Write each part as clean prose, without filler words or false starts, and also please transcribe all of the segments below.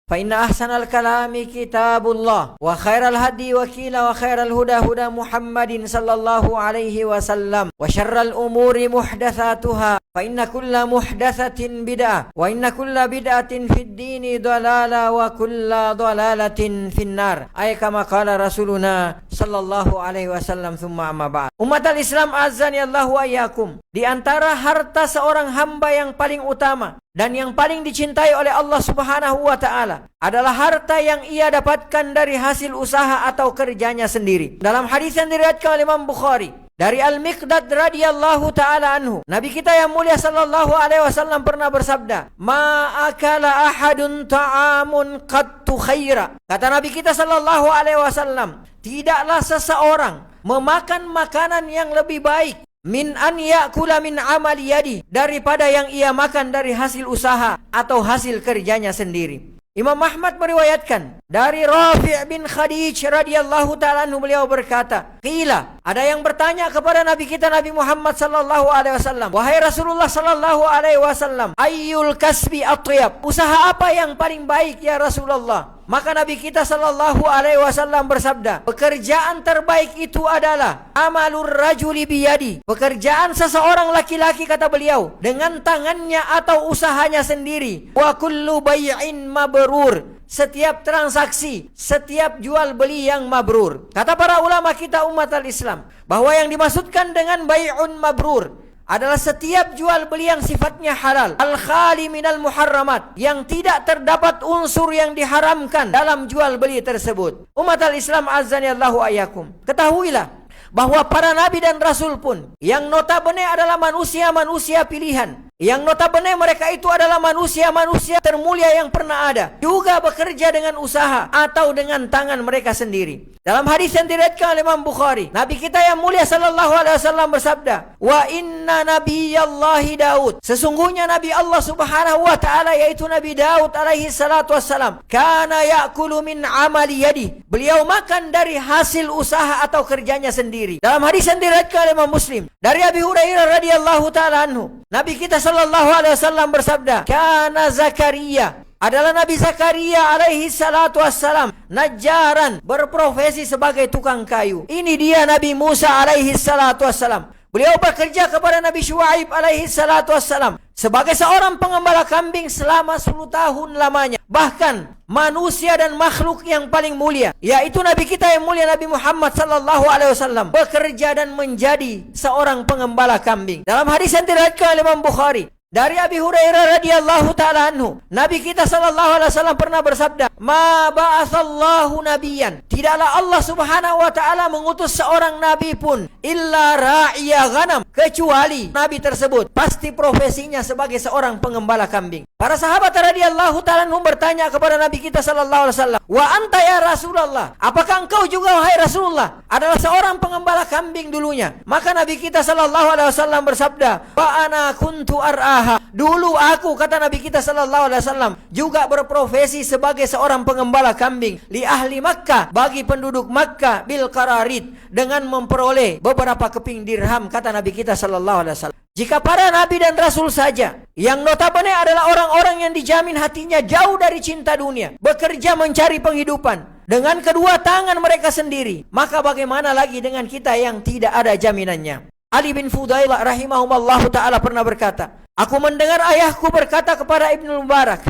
فإن أحسن الكلام كتاب الله وخير الهدي وخير الهدى هدى محمد صلى الله عليه وسلم وشر الأمور محدثاتها فإن كل محدثة بدعة وإن كل بدعة في الدين ضلالة وكل ضلالة في النار أي كما قال رسولنا صلى الله عليه wasallam. Thumma amma ba'd. Umat al-Islam azani Allah wa iyyakum, di antara harta seorang hamba yang paling utama dan yang paling dicintai oleh Allah Subhanahu wa taala adalah harta yang ia dapatkan dari hasil usaha atau kerjanya sendiri. Dalam hadis yang diriwayatkan oleh Imam Bukhari dari Al-Miqdad radhiyallahu taala anhu, Nabi kita yang mulia sallallahu alaihi wasallam pernah bersabda, "Ma akala ahadun ta'amun qattu khaira." Kata Nabi kita sallallahu alaihi wasallam, tidaklah seseorang memakan makanan yang lebih baik min an ya'kula min amali yadi, daripada yang ia makan dari hasil usaha atau hasil kerjanya sendiri. Imam Ahmad meriwayatkan dari Rafi' bin Khadij radhiyallahu ta'ala anhu, beliau berkata, qila, ada yang bertanya kepada Nabi kita Nabi Muhammad sallallahu alaihi wasallam, wahai Rasulullah sallallahu alaihi wasallam, ayyul kasbi atyab, usaha apa yang paling baik ya Rasulullah? Maka Nabi kita sallallahu alaihi wasallam bersabda, pekerjaan terbaik itu adalah amalur rajuli biyadi, pekerjaan seseorang laki-laki, kata beliau, dengan tangannya atau usahanya sendiri. Wa kullu bay'in mabrur, setiap transaksi, setiap jual beli yang mabrur. Kata para ulama kita umat al-Islam, bahwa yang dimaksudkan dengan bay'un mabrur adalah setiap jual beli yang sifatnya halal, al-khali minal muharramat, yang tidak terdapat unsur yang diharamkan dalam jual beli tersebut. Umat al-Islam azani Allahu ayyakum, ketahuilah bahwa para nabi dan rasul pun yang notabene adalah manusia-manusia pilihan, yang notabene mereka itu adalah manusia-manusia termulia yang pernah ada, juga bekerja dengan usaha atau dengan tangan mereka sendiri. Dalam hadis yang diriwayatkan oleh Imam Bukhari, Nabi kita yang mulia sallallahu alaihi wasallam bersabda, "Wa inna nabiyallahi Daud." Sesungguhnya Nabi Allah Subhanahu wa taala yaitu Nabi Daud alaihi salatu wassalam, kana ya'kulu min amali yadi. Beliau makan dari hasil usaha atau kerjanya sendiri. Dalam hadis yang diriwayatkan oleh Imam Muslim dari Abi Hurairah radhiyallahu taala anhu, Nabi kita sallallahu alaihi wasallam bersabda, "Kana Zakaria." Adalah Nabi Zakaria alaihi salatu wassalam, najjaran, berprofesi sebagai tukang kayu. Ini dia Nabi Musa alaihi salatu wassalam. Beliau bekerja kepada Nabi Syuaib alaihi salatu wassalam sebagai seorang pengembala kambing selama 10 tahun lamanya. Bahkan manusia dan makhluk yang paling mulia, yaitu Nabi kita yang mulia Nabi Muhammad sallallahu alaihi wasallam, bekerja dan menjadi seorang pengembala kambing. Dalam hadis yang diriwayatkan oleh Imam Bukhari dari Abi Hurairah radhiyallahu ta'ala anhu, Nabi kita sallallahu alaihi wasallam pernah bersabda, "Ma ba'atsallahu nabiyyan." Tidaklah Allah Subhanahu wa taala mengutus seorang nabi pun illa ra'iya ghanam, kecuali nabi tersebut pasti profesinya sebagai seorang pengembala kambing. Para sahabat radhiyallahu ta'ala anhum bertanya kepada Nabi kita sallallahu alaihi wasallam, "Wa anta ya Rasulullah? Apakah engkau juga wahai Rasulullah adalah seorang pengembala kambing dulunya?" Maka Nabi kita sallallahu alaihi wasallam bersabda, "Wa ana kuntu ar'ah." Dulu aku, kata Nabi kita sallallahu alaihi wasallam, juga berprofesi sebagai seorang pengembala kambing li ahli Makkah, bagi penduduk Makkah, bil qararid, dengan memperoleh beberapa keping dirham, kata Nabi kita sallallahu alaihi wasallam. Jika para nabi dan rasul saja, yang notabene adalah orang-orang yang dijamin hatinya jauh dari cinta dunia, bekerja mencari penghidupan dengan kedua tangan mereka sendiri, maka bagaimana lagi dengan kita yang tidak ada jaminannya? Ali bin Fudailah rahimahumallahu ta'ala pernah berkata, aku mendengar ayahku berkata kepada Ibnu Mubarak,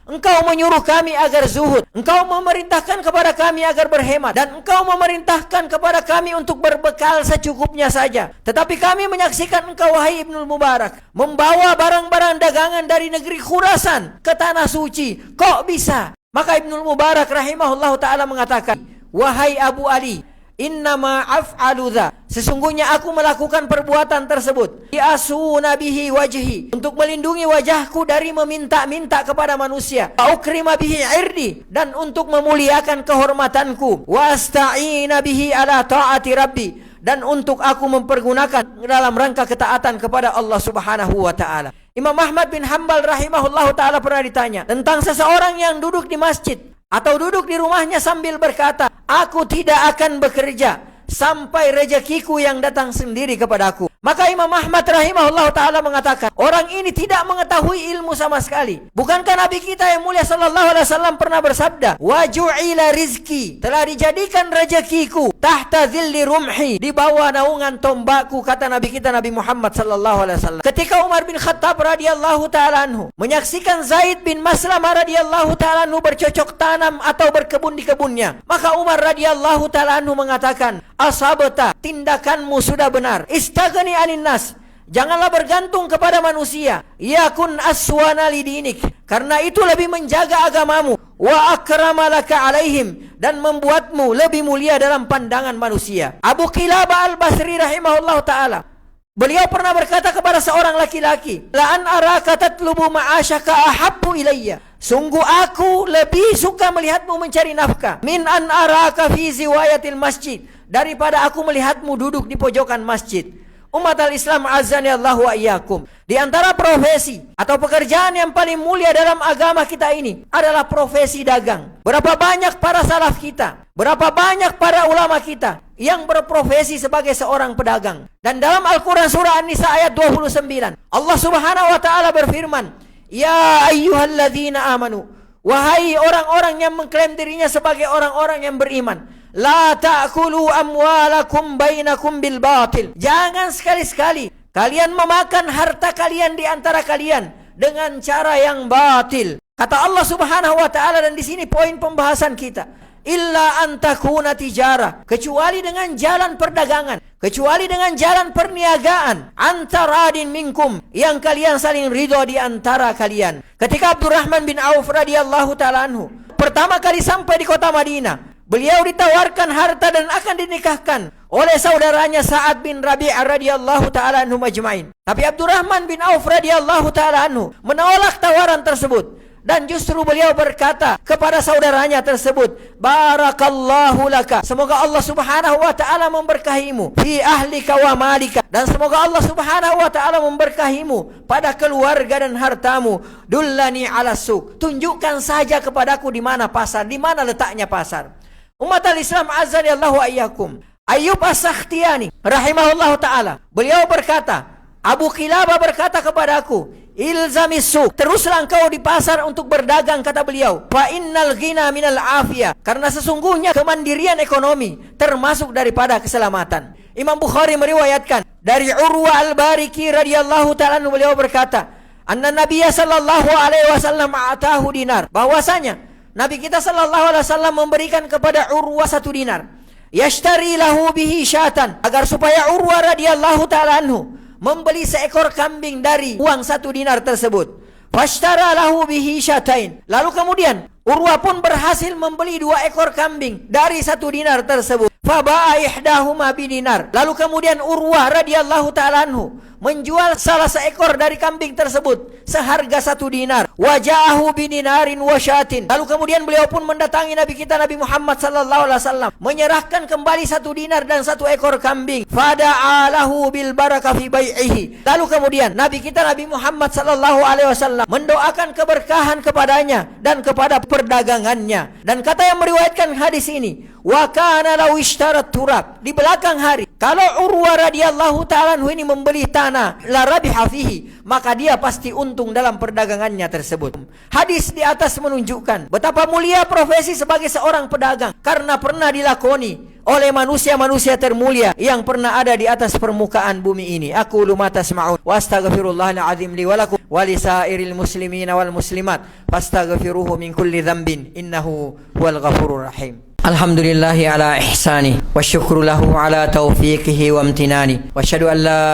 engkau menyuruh kami agar zuhud, engkau memerintahkan kepada kami agar berhemat, dan engkau memerintahkan kepada kami untuk berbekal secukupnya saja. Tetapi kami menyaksikan engkau, wahai Ibnu Mubarak, membawa barang-barang dagangan dari negeri Khurasan ke tanah suci. Kok bisa? Maka Ibnu Mubarak rahimahullahu ta'ala mengatakan, wahai Abu Ali, innama af'alu dha, sesungguhnya aku melakukan perbuatan tersebut li'asuna bihi wajhi, untuk melindungi wajahku dari meminta-minta kepada manusia, wa ukrima bihi irdi, dan untuk memuliakan kehormatanku, wa asta'ina bihi ala ta'ati rabbi, dan untuk aku mempergunakan dalam rangka ketaatan kepada Allah Subhanahu wa ta'ala. Imam Ahmad bin Hanbal rahimahullahu ta'ala pernah ditanya tentang seseorang yang duduk di masjid atau duduk di rumahnya sambil berkata, aku tidak akan bekerja sampai rezekiku yang datang sendiri kepadaku. Maka Imam Ahmad rahimahullah ta'ala mengatakan, orang ini tidak mengetahui ilmu sama sekali. Bukankah Nabi kita yang mulia sallallahu alaihi wasallam pernah bersabda, wa ju'ila rizki, telah dijadikan rezekiku tahta zilli rumhi, di bawah naungan tombakku, kata Nabi kita Nabi Muhammad sallallahu alaihi wasallam. Ketika Umar bin Khattab radhiyallahu ta'ala anhu menyaksikan Zaid bin Maslamah radhiyallahu ta'ala anhu bercocok tanam atau berkebun di kebunnya, maka Umar radhiyallahu ta'ala anhu mengatakan, asabta, tindakanmu sudah benar. Istaghni anin nas, janganlah bergantung kepada manusia. Yakun aswana lidinik, karena itu lebih menjaga agamamu. Wa akramalaka alaihim, dan membuatmu lebih mulia dalam pandangan manusia. Abu Qilabah al-Basri rahimahullah ta'ala, beliau pernah berkata kepada seorang laki-laki, la an araka tatlubu ma'asyaka ahabbu ilayya, sungguh aku lebih suka melihatmu mencari nafkah, min an araka fi ziwayatil masjid, daripada aku melihatmu duduk di pojokan masjid. Umat al-Islam azani Allah wa iyyakum, di antara profesi atau pekerjaan yang paling mulia dalam agama kita ini adalah profesi dagang. Berapa banyak para salaf kita, berapa banyak para ulama kita yang berprofesi sebagai seorang pedagang. Dan dalam Al-Quran surah An-Nisa ayat 29, Allah subhanahu wa ta'ala berfirman, ya ayyuhalladzina amanu, wahai orang-orang yang mengklaim dirinya sebagai orang-orang yang beriman, la ta'kulu amwalakum bainakum bil batil, jangan sekali-sekali kalian memakan harta kalian di antara kalian dengan cara yang batil. Kata Allah subhanahu wa ta'ala, dan di sini poin pembahasan kita, illa antakuna tijara, kecuali dengan jalan perdagangan, kecuali dengan jalan perniagaan, antaradin minkum, yang kalian saling ridho di antara kalian. Ketika Abdurrahman bin Auf radhiyallahu ta'ala anhu pertama kali sampai di kota Madinah, beliau ditawarkan harta dan akan dinikahkan oleh saudaranya Sa'ad bin Rabi' radhiyallahu ta'ala anhu majma'in. Tapi Abdurrahman bin Auf radhiyallahu ta'ala anhu menolak tawaran tersebut, dan justru beliau berkata kepada saudaranya tersebut, barakallahu laka, semoga Allah subhanahu wa ta'ala memberkahimu fi ahlika wa malika, dan semoga Allah subhanahu wa ta'ala memberkahimu pada keluarga dan hartamu. Dullani ala suq, tunjukkan saja kepadaku di mana pasar, di mana letaknya pasar. Umat al-Islam azani Allah wa iyyakum, Ayyub as-Sakhtiyani rahimahullah ta'ala, beliau berkata, Abu Qilabah berkata kepadaku, ilzamis suq, teruslah engkau di pasar untuk berdagang, kata beliau, fa innal ghina minal afiyah, karena sesungguhnya kemandirian ekonomi termasuk daripada keselamatan. Imam Bukhari meriwayatkan dari Urwa al-Bariki radhiyallahu ta'ala, beliau berkata, anna Nabiya sallallahu alaihi wasallam atahu dinar, bahwasanya Nabi kita sallallahu alaihi wasallam memberikan kepada Urwa 1 dinar, yashtari lahu bihi syatan, agar supaya Urwa radhiyallahu ta'ala anhu membeli seekor kambing dari uang 1 dinar tersebut. Fashtara lahu bihi syatain, lalu kemudian Urwa pun berhasil membeli 2 ekor kambing dari 1 dinar tersebut. Faba'a ihdahuma bidinar, lalu kemudian Urwa radhiyallahu ta'ala anhu menjual salah seekor dari kambing tersebut seharga 1 dinar. Waja'ahu bidinarin wa syatin, lalu kemudian beliau pun mendatangi Nabi kita Nabi Muhammad sallallahu alaihi wasallam, menyerahkan kembali 1 dinar dan 1 ekor kambing. Fada'alahu bil barakah fi bai'ihi, lalu kemudian Nabi kita Nabi Muhammad sallallahu alaihi wasallam mendoakan keberkahan kepadanya dan kepada perdagangannya. Dan kata yang meriwayatkan hadis ini, wa kana law ishtarat turab, di belakang hari, kalau Urwa radhiyallahu ta'ala anhu ini membeli tanah, la rabiha fihi, maka dia pasti untung dalam perdagangannya tersebut. Hadis di atas menunjukkan betapa mulia profesi sebagai seorang pedagang, karena pernah dilakoni oleh manusia-manusia termulia yang pernah ada di atas permukaan bumi ini. Aqulu ma tasma'un wa astaghfirullahal azim li wa lakum wa lisairil muslimina wal muslimat fastaghfiruhu min kulli dhanbin innahu huwal ghafurur rahim. Alhamdulillahi ala ihsani wa syukru lahu ala taufiqihi wa amtinani wa asyhadu an la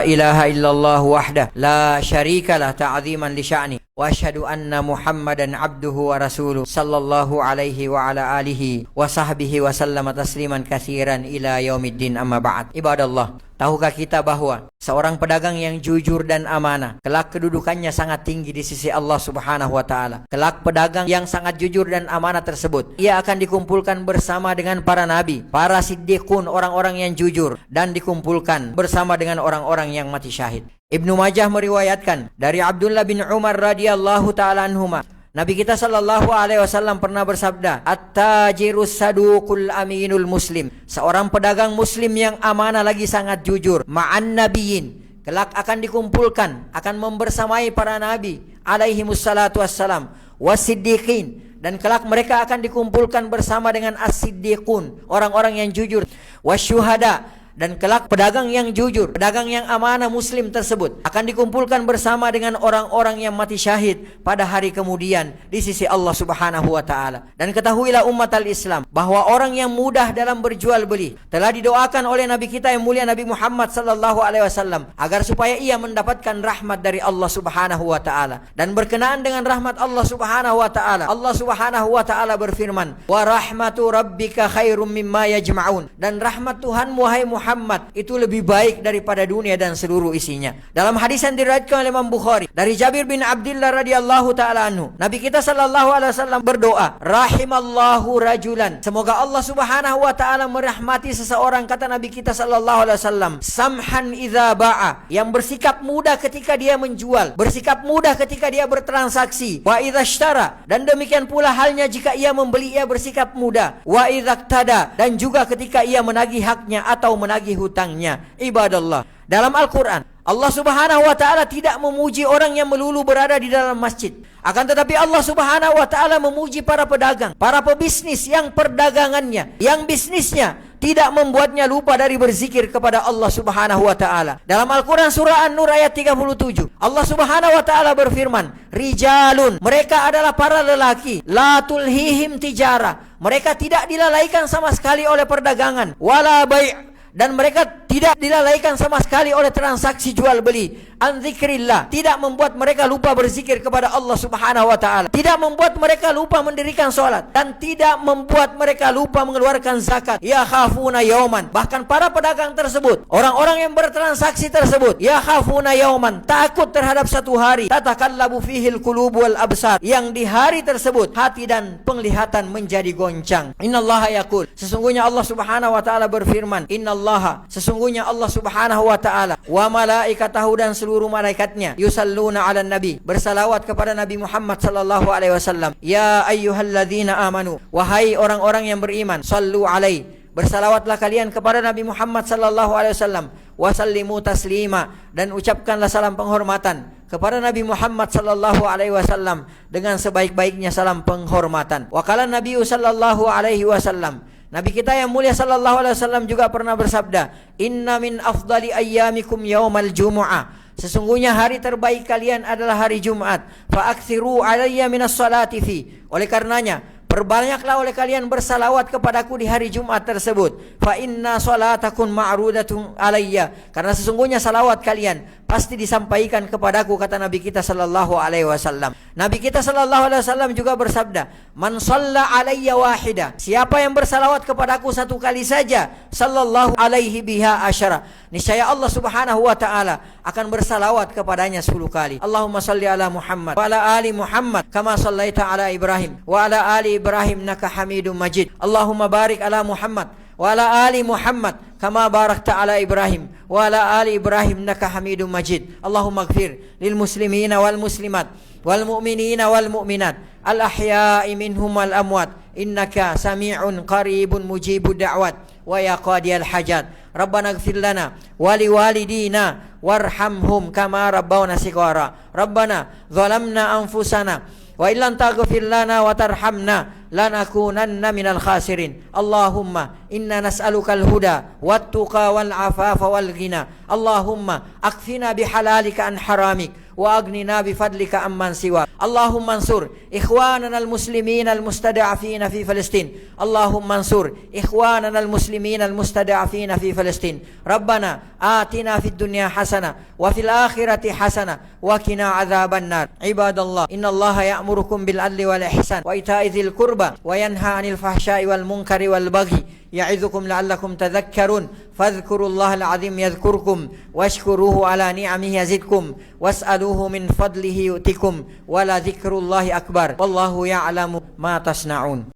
ilaha illallah wahdah la syarika lah ta'ziman li sya'ni wa asyhadu anna Muhammadan abduhu wa rasuluh sallallahu alaihi wa ala alihi wa sahbihi wa sallama tasliman katsiran ila yaumiddin, amma ba'd. Ibadallah, tahukah kita bahwa seorang pedagang yang jujur dan amanah, kelak kedudukannya sangat tinggi di sisi Allah subhanahu wa ta'ala. Kelak pedagang yang sangat jujur dan amanah tersebut, ia akan dikumpulkan bersama dengan para nabi, para siddiqun, orang-orang yang jujur, dan dikumpulkan bersama dengan orang-orang yang mati syahid. Ibnu Majah meriwayatkan dari Abdullah bin Umar radhiyallahu ta'ala anhuma, Nabi kita sallallahu alaihi wasallam pernah bersabda, "At-tajirus saduqul aminul muslim." Seorang pedagang muslim yang amanah lagi sangat jujur, ma'an nabiyyin, kelak akan dikumpulkan, akan membersamai para nabi alaihimus salatu wassalam, wasiddiqin, dan kelak mereka akan dikumpulkan bersama dengan as-siddiqun, orang-orang yang jujur, wasyuhada, dan kelak pedagang yang jujur, pedagang yang amanah muslim tersebut akan dikumpulkan bersama dengan orang-orang yang mati syahid pada hari kemudian di sisi Allah Subhanahu wa taala. Dan ketahuilah umat al-Islam bahwa orang yang mudah dalam berjual beli telah didoakan oleh Nabi kita yang mulia Nabi Muhammad sallallahu alaihi wasallam agar supaya ia mendapatkan rahmat dari Allah Subhanahu wa taala. Dan berkenaan dengan rahmat Allah Subhanahu wa taala, Allah Subhanahu wa taala berfirman, "Wa rahmatu rabbika khairum mimma yajma'un." Dan rahmat Tuhanmu wahai Muhammad itu lebih baik daripada dunia dan seluruh isinya. Dalam hadis yang diriwayatkan oleh Imam Bukhari dari Jabir bin Abdullah radhiyallahu taala anhu, Nabi kita sallallahu alaihi wasallam berdoa, "Rahimallahu rajulan." Semoga Allah Subhanahu wa taala merahmati seseorang, kata Nabi kita sallallahu alaihi wasallam, "Samhan idza ba'a." Yang bersikap mudah ketika dia menjual, bersikap mudah ketika dia bertransaksi. Wa idza ishtara, dan demikian pula halnya jika ia membeli, ia bersikap mudah. Wa idza iktada, dan juga ketika ia menagih haknya atau menagih hutangnya. Ibadallah, dalam Al-Quran Allah Subhanahu wa ta'ala tidak memuji orang yang melulu berada di dalam masjid. Akan tetapi Allah Subhanahu wa ta'ala memuji para pedagang, para pebisnis yang perdagangannya, yang bisnisnya tidak membuatnya lupa dari berzikir kepada Allah Subhanahu wa ta'ala. Dalam Al-Quran surah An-Nur ayat 37, Allah Subhanahu wa ta'ala berfirman, "Rijalun," mereka adalah para lelaki, "la tulhihim tijarah," mereka tidak dilalaikan sama sekali oleh perdagangan, "wala bai'," dan mereka tidak dilalaikan sama sekali oleh transaksi jual beli, "an dzikrillah," tidak membuat mereka lupa berzikir kepada Allah Subhanahu wa taala, tidak membuat mereka lupa mendirikan salat, dan tidak membuat mereka lupa mengeluarkan zakat. Ya khafuna yauman, bahkan para pedagang tersebut, orang-orang yang bertransaksi tersebut, ya khafuna yauman, takut terhadap satu hari, tatakallabu fihil qulub wal absar, yang di hari tersebut hati dan penglihatan menjadi goncang. Innallaha yaqul, sesungguhnya Allah Subhanahu wa taala berfirman, "Innallaha," sesungguhnya Allah Subhanahu wa taala, "wa malaikatahu," dan seluruh malaikatnya, "yusalluna 'alan nabi," bersalawat kepada Nabi Muhammad sallallahu alaihi wasallam. "Ya ayyuhalladzina amanu," wahai orang-orang yang beriman, "sallu 'alaihi," bersalawatlah kalian kepada Nabi Muhammad sallallahu alaihi wasallam, "wa sallimu taslima," dan ucapkanlah salam penghormatan kepada Nabi Muhammad sallallahu alaihi wasallam dengan sebaik-baiknya salam penghormatan. Wa qala Nabi sallallahu alaihi wasallam, Nabi kita yang mulia sallallahu alaihi wasallam juga pernah bersabda, "Inna min afdali ayyamikum yaumal jumu'ah." Sesungguhnya hari terbaik kalian adalah hari Jumat. "Fa aktsiru alayya minas salati fi." Oleh karenanya, perbanyaklah oleh kalian bersalawat kepadaku di hari Jumat tersebut. "Fa inna salatakum ma'rudatun alayya." Karena sesungguhnya salawat kalian pasti disampaikan kepadaku, kata Nabi kita sallallahu alaihi wasallam. Nabi kita sallallahu alaihi wasallam juga bersabda, "Man shalla alayya wahida." Siapa yang bersalawat kepadaku satu kali saja, sallallahu alaihi biha asyara, niscaya Allah Subhanahu wa taala akan bersalawat kepadanya 10 kali. Allahumma shalli ala Muhammad wa ala ali Muhammad kama shallaita ala Ibrahim wa ala ali Ibrahim innaka Hamidum Majid. Allahumma barik ala Muhammad wa ala ali Muhammad kama barakta ala Ibrahim wa ala ali Ibrahim innaka Hamidum Majid. Allahumma ighfir lil muslimina wal muslimat wal mu'minina wal mu'minat al ahya'i minhum wal amwat innaka sami'un qaribun mujibud da'wat wa ya qadiyal hajat. Rabbana ighfir lana wa liwalidina warhamhum kama rabbawna shighara. Rabbana zalamna anfusana wa illam taghfir lana wa tarhamna lanakunanna minal khasirin. Allahumma inna nas'alukal huda wat tuqa wal afafa wal ghina. Allahumma akfina bihalalika an haramik wa agnina bifadlika amman siwa. Allahumma ansur ikhwanana al-muslimin al-mustada'afin fi Palestin. Allahumma ansur ikhwanana al-muslimin al-mustada'afin fi Palestin. Rabbana atina fid dunya hasanah wa fil akhirati hasanah wa qina adzaban nar. Ibadallah, innallaha ya'murukum bil adli wal ihsan wa ita'i dzil qurba wa yanha 'anil fahsya'i wal munkari wal baghi. يعظكم لعلكم تذكرون فاذكروا الله العظيم يذكركم واشكروه على نعمه يزدكم واسألوه من فضله يؤتكم ولذكر الله أكبر والله يعلم ما تصنعون.